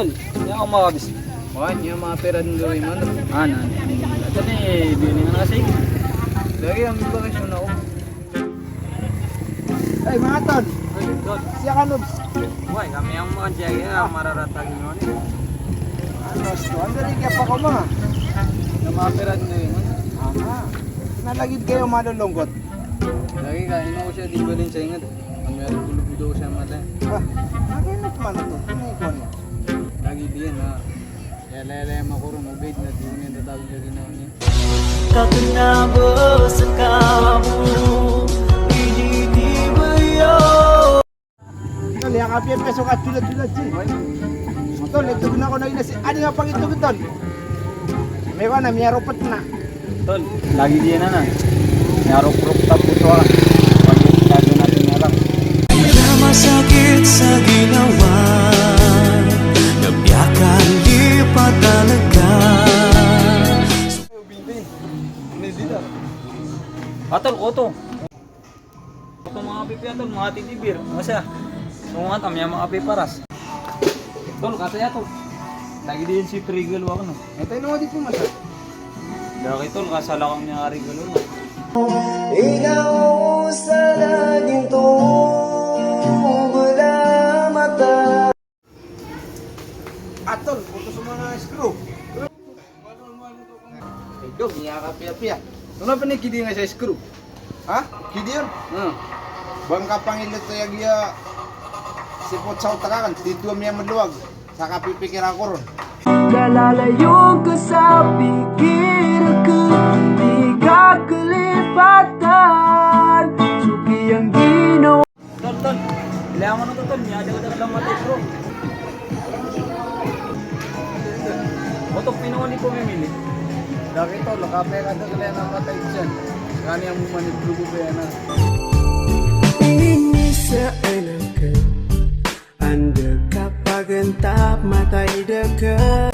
tol. Hindi ako makabis. Bakit niya mga pera ng gawin mo? Ano? Ito na eh, bini nga kasi. Lagi ang bakasyon ako. Ay, mga tol. Tol. Siya ka, Nobs. Why, kami ang mga jaya na mararatagin mo ni. Ano, sto? Ang galing kaya pa ko, mga. Yung mga pera ng gawin mo? Ama. Nalagid kayo malulungkot. Lagi kain ako siya, di ba din sa ingat? Ang meron gulubo daw siya mata. Ah, naginit man ito. Ano ikaw niya? Lagi diyan na. Kaya lele makurong ubig na di mo niya tatawag siya ginawa niya. Kakenabo sa kamu ini di bayo. Tol, yang kapian ka sukat tulad-tulad siya. Tol, ito na ako naging nasi. Ano nga pang ito, tol? May ka na, may aropat na. Tol, lagi din na. Narok-rok tapos wala. Pag-itago natin nga lang. Na masakit sa ginawa, nabiyakan di pa talaga. Atol, koto. Koto mga pipi atol, mga titibir. Masya. Sungat kami ang mga piparas. Tol, kasaya tol. Lagi din si Trigel wak no. Ito yung mga di pumasa. Lagi tol, kasalakang niya Trigel no. Ikaw sa laging tubula mata. Atol, puto sa mga screw. Ay, dog, niya kapia-pia. Ano pa ni kidi nga sa screw? Ha? Kidi yun? Bangka pangilot to yagya sipot sa utarakan, dito miya maluwag. Sa kapipikir ako ron. Kalalayo ka sa pikir ko, di ka kalipatan. Suki ang ginawa. Tol, tol. Kailangan mo na to tol, niya dagat lang matay bro. Koto pinuha ni pumimili. Lagi to, lokapay ka doon kaya namatay dyan. Kani ang manipulubo ba yan na? Ini seakan anda kapagantap mata dekat.